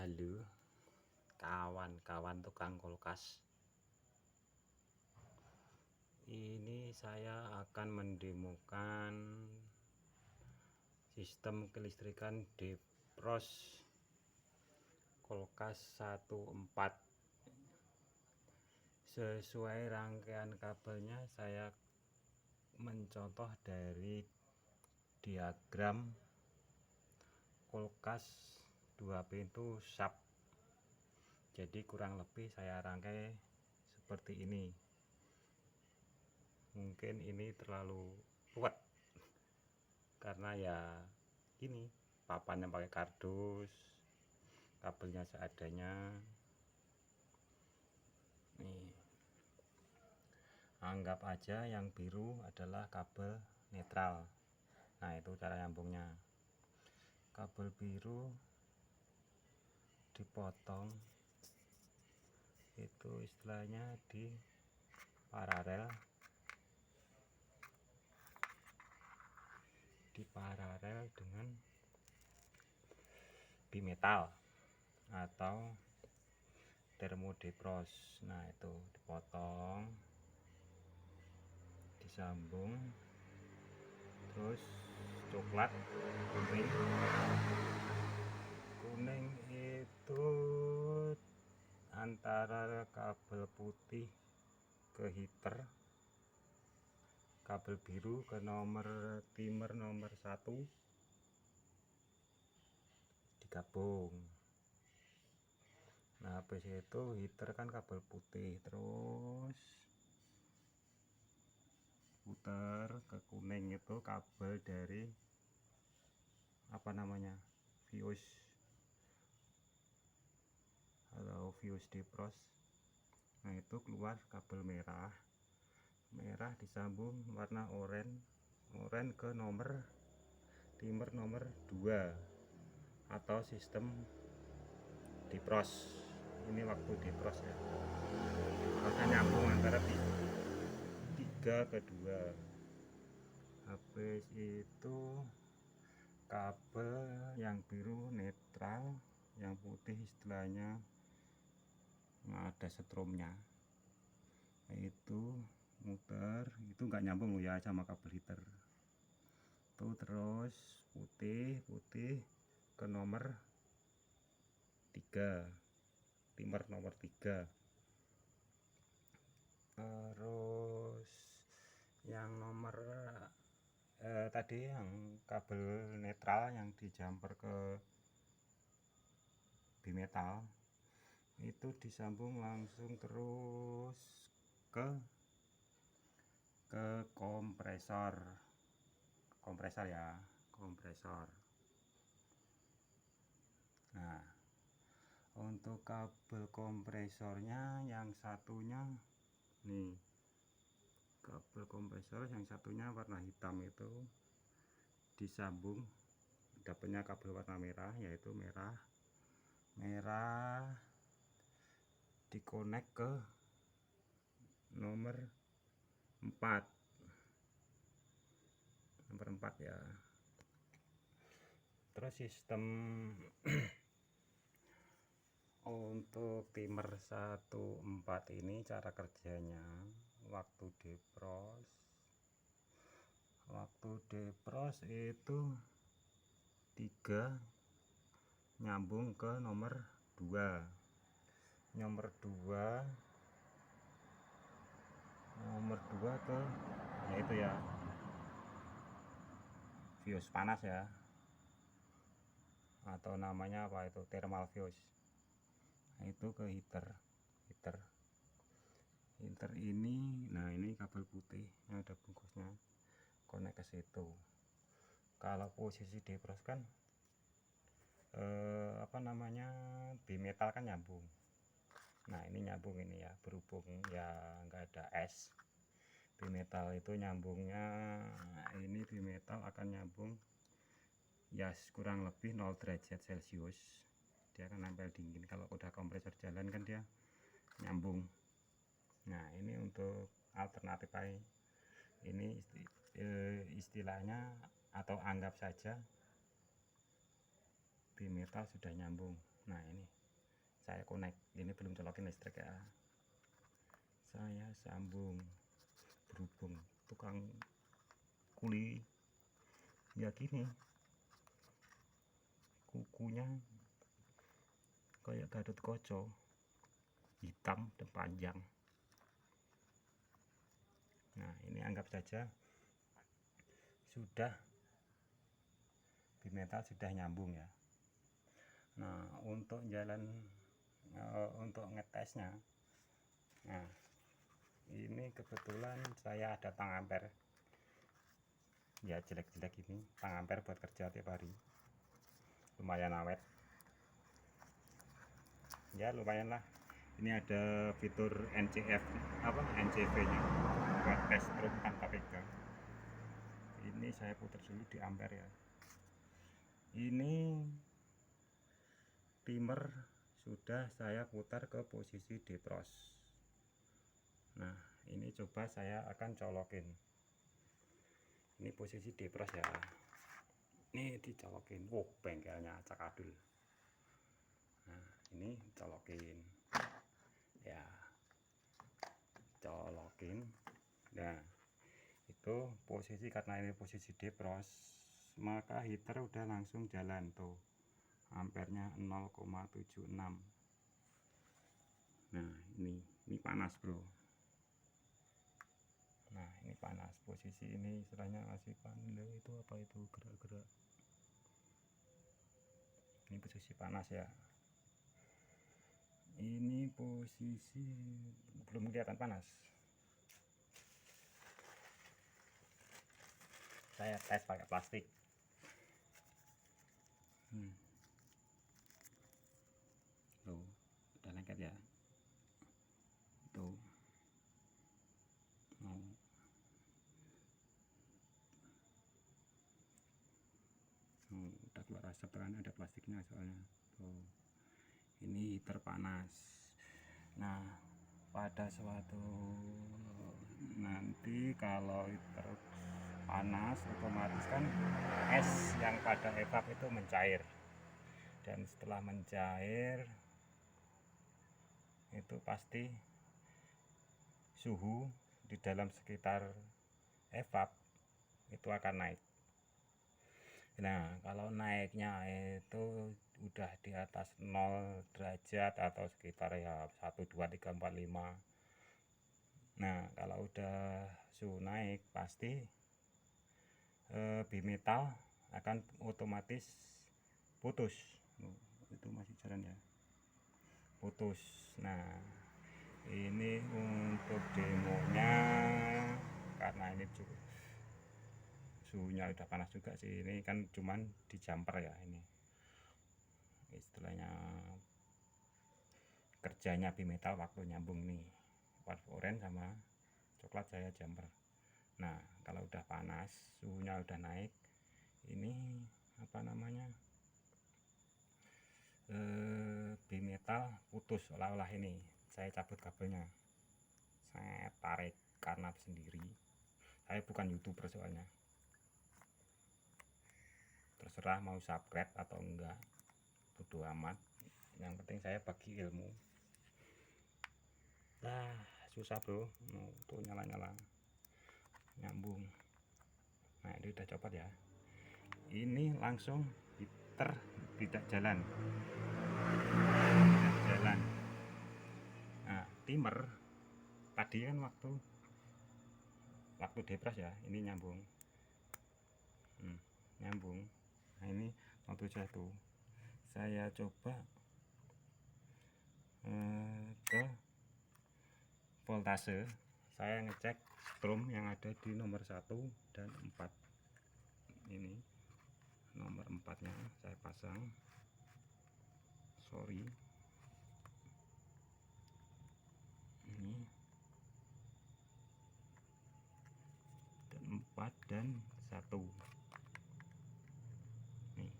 Halo kawan-kawan tukang kulkas, ini saya akan mendemokan sistem kelistrikan Defrost kulkas 14. Sesuai rangkaian kabelnya saya mencontoh dari diagram kulkas 2 pintu sub. Jadi kurang lebih saya rangkai seperti ini. Mungkin ini terlalu kuat karena ya ini papannya pakai kardus, kabelnya seadanya. Nih, anggap aja yang biru adalah kabel netral. Nah, itu cara nyambungnya. Kabel biru dipotong, itu istilahnya di paralel dengan bimetal atau thermodefrost. Nah, itu dipotong, disambung, terus coklat, kuning itu antara kabel putih ke heater, kabel biru ke nomor timer nomor 1 digabung. Nah, habis itu heater kan kabel putih, terus putar ke kuning, itu kabel dari fuse atau fuse Defrost. Nah, itu keluar kabel merah disambung warna oranye ke nomor timer nomor 2 atau sistem Defrost. Ini waktu Defrost ya, maka nyambung antara 3 ke 2. Habis itu kabel yang biru netral, yang putih istilahnya ada setrumnya, itu muter, itu nggak nyambung ya sama kabel heater itu. Terus putih ke nomor 3, timer nomor 3. Terus yang nomor tadi yang kabel netral yang dijumper ke bimetal itu disambung langsung terus ke kompresor ya, kompresor. Nah, untuk kabel kompresornya yang satunya nih, kabel kompresor yang satunya warna hitam itu disambung, dapatnya kabel warna merah, yaitu merah dikonek ke nomor 4 ya. Terus sistem untuk timer 14 ini cara kerjanya waktu defrost itu 3 nyambung ke nomor 2 ke yaitu ya fuse panas ya, atau namanya apa itu, thermal fuse. Nah, itu ke heater ini. Nah, ini kabel putih yang ada bungkusnya, konek ke situ. Kalau posisi Defrost kan bimetal kan nyambung. Nah, ini nyambung ini ya, berhubung ya nggak ada es, bimetal itu nyambungnya, ini bimetal akan nyambung ya kurang lebih 0 derajat Celcius, dia akan nempel dingin. Kalau udah kompresor jalan kan dia nyambung. Nah, ini untuk alternatif ini istilahnya, atau anggap saja bimetal sudah nyambung. Nah ini saya connect, ini belum colokin listrik ya, saya sambung. Berhubung tukang kuli ya gini, kukunya kayak Gatot Kaca, hitam dan panjang. Nah ini anggap saja sudah bimetal sudah nyambung ya. Nah untuk jalan untuk ngetesnya, nah ini kebetulan saya ada tang ampere ya, jelek-jelek ini tang ampere buat kerja tiap hari, lumayan awet ya, lumayan lah. Ini ada fitur NCF NCV nya buat tes strom tanpa pegang. Ini saya putar dulu di ampere ya. Ini timer sudah saya putar ke posisi defrost. Nah ini coba saya akan colokin, ini posisi defrost ya, ini dicolokin. Bengkelnya acak adul. Nah ini colokin ya, colokin. Nah itu posisi, karena ini posisi defrost, maka heater udah langsung jalan tuh, ampernya 0,76. nah ini panas bro. Nah ini panas, posisi ini istilahnya masih panas. Itu apa itu gerak-gerak, ini posisi panas ya. Ini posisi belum kelihatan panas. Saya tes pakai plastik. Tuh udah lengket ya, tuh udah keluar asap kan, ada plastiknya soalnya. Tuh ini heater panas. Nah pada suatu nanti kalau heater panas, otomatis kan es yang pada evap itu mencair, dan setelah mencair itu pasti suhu di dalam sekitar evap itu akan naik. Nah kalau naiknya itu udah di atas 0 derajat atau sekitar ya 1, 2, 3, 4, 5. Nah kalau udah suhu naik pasti bimetal akan otomatis putus. Itu masih jalan ya, putus. Nah ini untuk demonya, karena ini juga suhunya udah panas juga sih, ini kan cuman di jumper ya, ini istilahnya kerjanya bimetal waktu nyambung nih, warna oranye sama coklat saya jumper. Nah kalau udah panas, suhunya udah naik, ini apa namanya, bimetal putus olah-olah. Ini saya cabut kabelnya, saya tarik karena sendiri, saya bukan youtuber soalnya. Terserah mau subscribe atau enggak, bodo amat, yang penting saya bagi ilmu. Nah susah bro, tuh nyala-nyala nyambung. Nah ini udah copot ya, ini langsung heater tidak jalan, tidak jalan. Nah timer tadi kan waktu defrost ya, ini nyambung, nyambung. Nah ini waktu jatuh, saya coba ke voltase, saya ngecek strom yang ada di nomor 1 dan 4. Ini nomor 4 nya saya pasang, sorry, ini dan 4 dan 1 nih,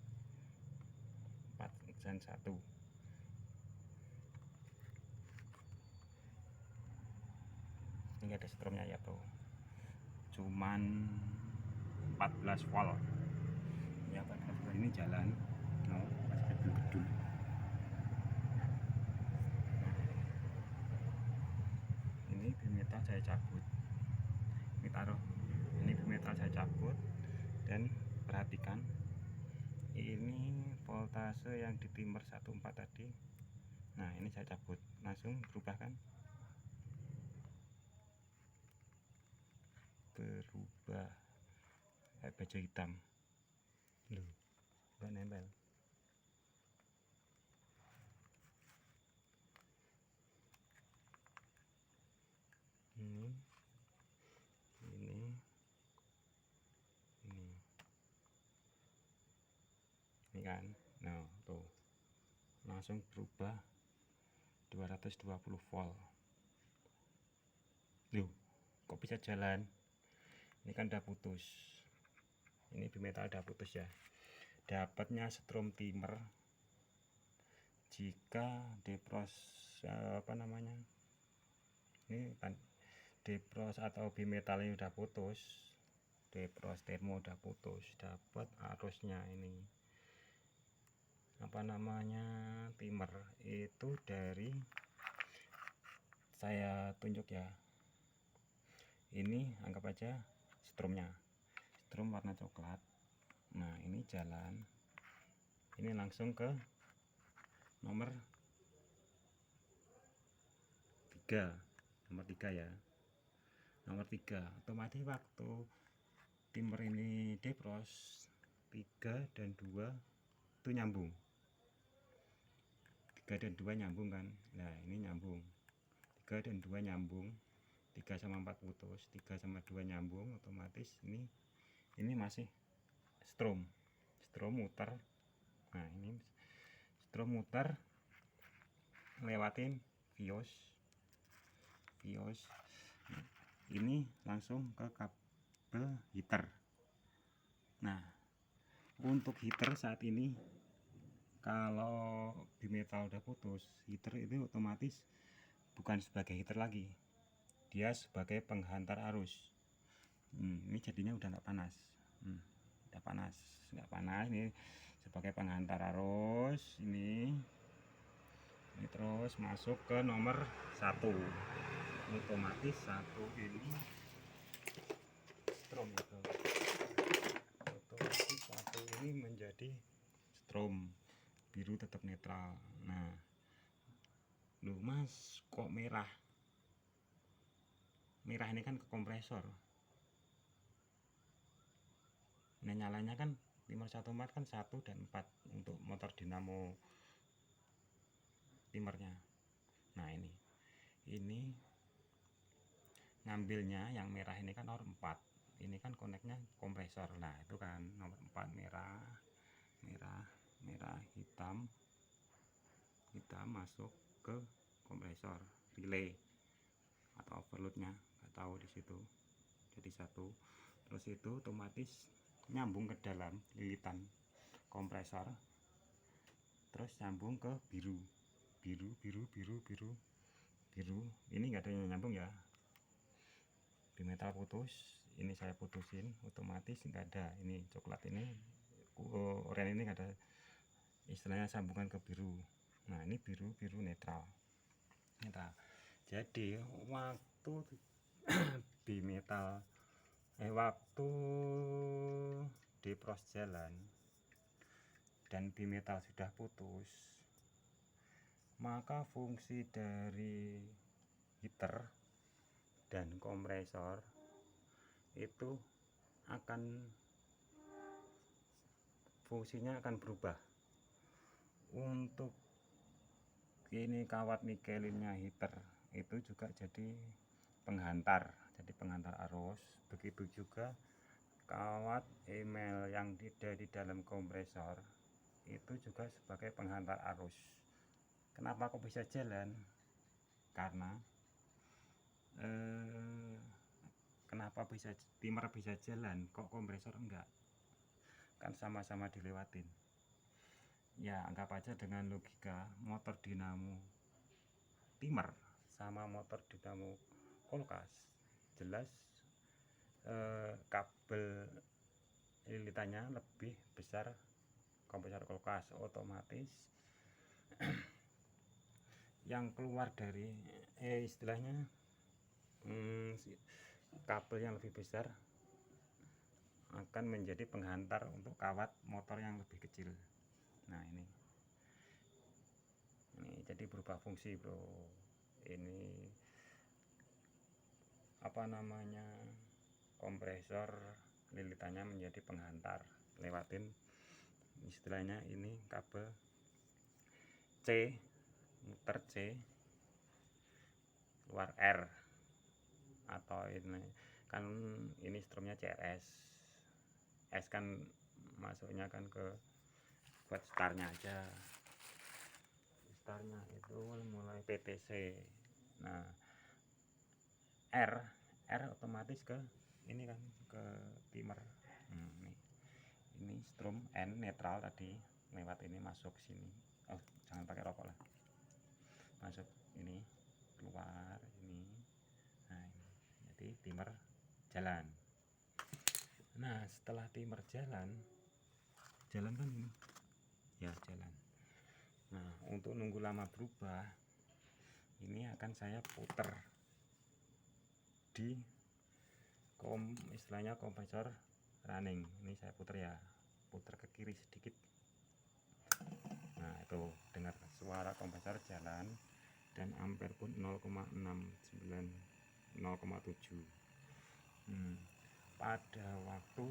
4 dan 1. Ini ada stromnya ya tuh, cuman 14 volt ya, 14 volt. Ini jalan, masih bedul-bedul. saya cabut, ini taruh, ini bimetal saya cabut, dan perhatikan ini voltase yang di timer 14 tadi. Nah ini saya cabut, langsung berubah kan, berubah baja hitam loh, nggak nempel. Ini kan, nah tuh langsung berubah 220 volt. Loh, kok bisa jalan? Ini kan udah putus, ini bimetal udah putus ya. Dapatnya strom timer jika depros ini kan depros atau bimetal ini udah putus, depros termo udah putus, dapat arusnya ini timer itu dari, saya tunjuk ya, ini anggap aja stromnya, strom warna coklat. Nah ini jalan, ini langsung ke nomor 3 ya, nomor 3. Otomatis waktu timer ini depros 3 dan 2 itu nyambung, 3 dan 2 nyambung kan. Nah ini nyambung, 3 dan 2 nyambung, 3 sama 4 putus, 3 sama 2 nyambung, otomatis ini masih strom muter. Nah ini strom muter lewatin vios. Nah, ini langsung ke kabel heater. Nah untuk heater saat ini, kalau bimetal udah putus, heater itu otomatis bukan sebagai heater lagi, dia sebagai penghantar arus. Ini jadinya udah nggak panas, nggak panas. Ini sebagai penghantar arus, ini terus masuk ke nomor 1. Otomatis 1 ini strom gitu. Otomatis 1 ini menjadi strom, biru tetap netral. Nah loh mas, kok merah ini kan ke kompresor. Nah nyalanya kan timer 1 watt kan 1 dan 4 untuk motor dinamo timernya. Nah ini ngambilnya yang merah ini kan nomor 4, ini kan koneknya kompresor. Nah itu kan nomor 4 merah, hitam masuk ke kompresor, relay atau overloadnya nggak tahu di situ, jadi 1. Terus itu otomatis nyambung ke dalam lilitan kompresor, terus nyambung ke biru. Ini nggak ada yang nyambung ya, bimetal putus, ini saya putusin, otomatis nggak ada. Ini coklat, ini oranye, ini nggak ada istilahnya sambungan ke biru. Nah ini biru netral. Jadi waktu bimetal waktu depros jalan dan bimetal sudah putus, maka fungsi dari heater dan kompresor itu fungsinya akan berubah. Untuk ini kawat nikelinnya heater itu juga jadi penghantar arus. Begitu juga kawat email yang ada di dalam kompresor itu juga sebagai penghantar arus. Kenapa kok bisa jalan? Karena kenapa bisa timer bisa jalan kok kompresor enggak? Kan sama-sama dilewatin ya. Anggap aja dengan logika motor dinamo timer sama motor dinamo kulkas, jelas kabel lilitannya lebih besar kompresor kulkas, otomatis yang keluar dari istilahnya kabel yang lebih besar akan menjadi penghantar untuk kawat motor yang lebih kecil. Nah ini jadi berubah fungsi bro. Ini apa namanya, kompresor lilitannya menjadi penghantar, lewatin istilahnya ini kabel C, muter C keluar R, atau ini kan ini strumnya CRS, S kan masuknya kan ke buat startnya aja, startnya itu mulai PTC. Nah R otomatis ke ini kan ke timer. Ini strum N netral tadi lewat ini masuk sini. Oh jangan pakai rokok lah, masuk ini keluar ini. Nah ini jadi timer jalan. Nah setelah timer jalan kan ini ya jalan. Nah untuk nunggu lama berubah ini akan saya puter di istilahnya kompresor running. Ini saya puter ya, puter ke kiri sedikit. Nah itu dengar suara kompresor jalan dan ampere pun 0,69 0,7. Pada waktu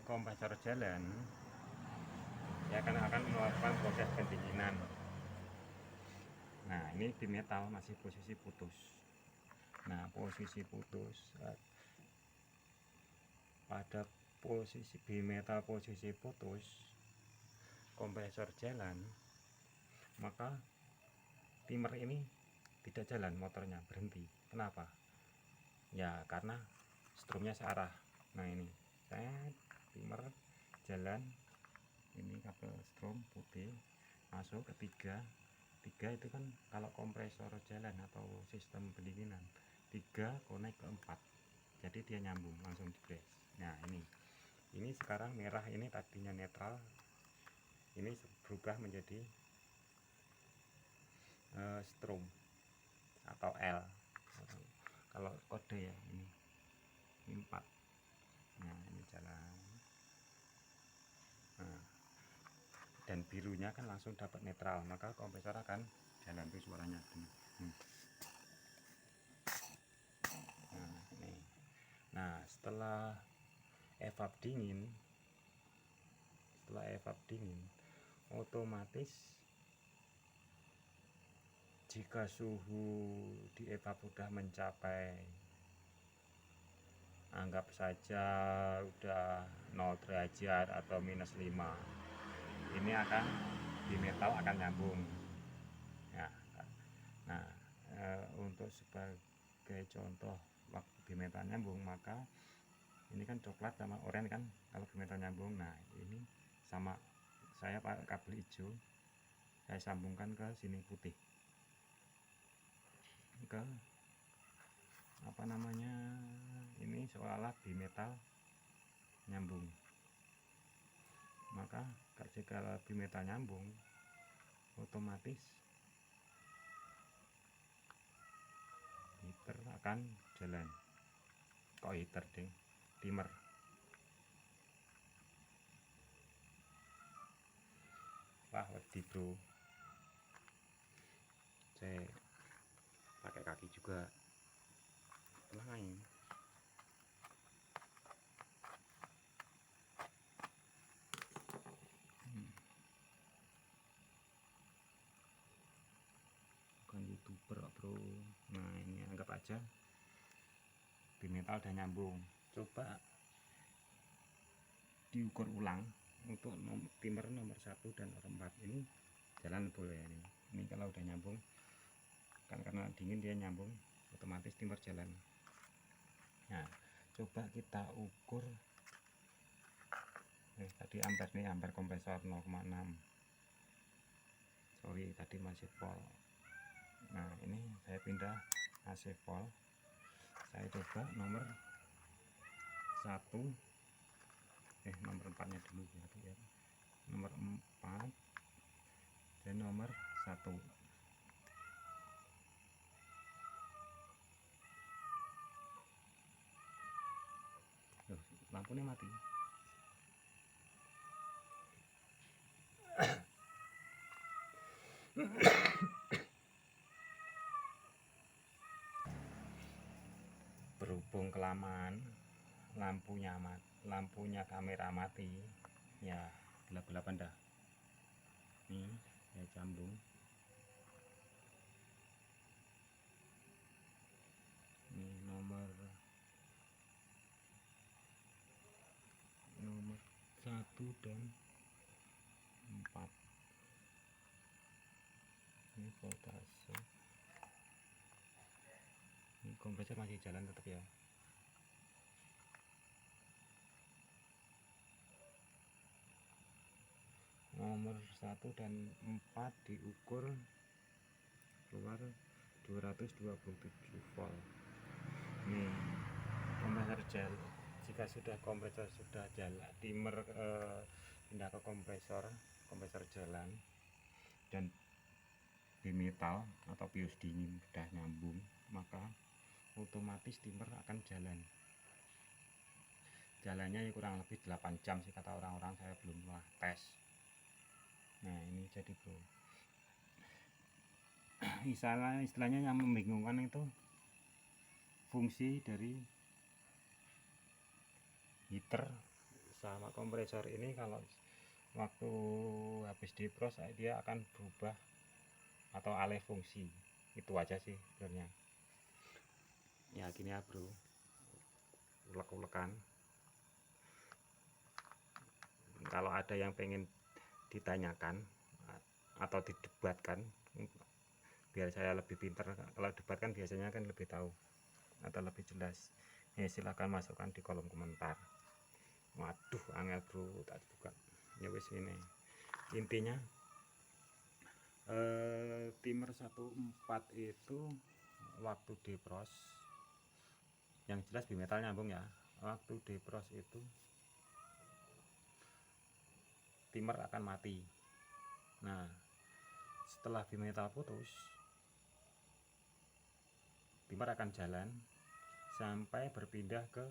kompresor jalan ya akan melakukan proses pendinginan. Nah ini di metal masih posisi putus. Nah posisi putus pada posisi bimetal posisi putus, kompresor jalan, maka timer ini tidak jalan, motornya berhenti. Kenapa? Ya karena strumnya searah. Nah ini timer jalan, ini kabel strum putih masuk ke 3 itu kan kalau kompresor jalan atau sistem pendinginan 3 connect ke 4, jadi dia nyambung langsung di brace. Nah ini sekarang merah, ini tadinya netral, ini berubah menjadi strum atau L kalau kode ya, ini 4. Nah ini jalan. Nah, dan birunya kan langsung dapat netral, maka kompresor akan jalan. Tuh suaranya. Nah ini. Nah setelah evap dingin otomatis jika suhu di evap sudah mencapai, anggap saja udah 0 derajat atau -5, ini akan di metal akan nyambung ya. Nah untuk sebagai contoh waktu di metal nyambung, maka ini kan coklat sama oranye kan kalau di metal nyambung. Nah ini sama saya pakai kabel hijau, saya sambungkan ke sini putih, ke apa namanya, ini seolah-olah di metal nyambung. Maka jika di metal nyambung otomatis heater akan jalan. Kok heater ding, timer. Wah wedi bro, saya pakai kaki juga lain. Bukan youtuber bro. Nah ini anggap aja di metal udah nyambung. Coba diukur ulang untuk timer nomor 1 dan nomor 4 ini jalan boleh ya. Ini kalau udah nyambung kan karena dingin dia nyambung, otomatis timer jalan. Nah coba kita ukur tadi ampere nih, ampere kompresor 0,6. sorry tadi masih volt. Nah ini saya pindah AC volt, saya coba nomor 1 nomor 4 nya dulu ya, nomor 4 dan nomor 1. lampunya mati. Berhubung kelamaan lampunya kamera mati, ya gelap-gelapan dah. Nih saya sambung. Ini nomor 1 dan 4. Ini voltase. Ini kompresor masih jalan tetap ya. Nomor 1 dan 4 diukur keluar 227 volt. Nih kompresor jalan. Jika sudah kompresor sudah jalan, dimmer pindah ke kompresor jalan dan bimetal atau bios dingin sudah nyambung, maka otomatis dimmer akan jalan. Jalannya ya kurang lebih 8 jam sih kata orang-orang, saya belum pernah tes. Nah ini jadi bro, istilahnya yang membingungkan itu fungsi dari heater sama kompresor ini. Kalau waktu habis dipros dia akan berubah atau alih fungsi, itu aja sih sebenarnya. Ya gini ya bro, ulek-ulekan. Kalau ada yang pengen ditanyakan atau didebatkan biar saya lebih pintar, kalau debatkan biasanya kan lebih tahu atau lebih jelas, ya silahkan masukkan di kolom komentar. Waduh angel bro, tak buka ya wis ini intinya. Dimmer 14 itu waktu dipros, yang jelas bimetal nyambung ya, waktu dipros itu dimmer akan mati. Nah setelah bimetal putus, dimmer akan jalan sampai berpindah ke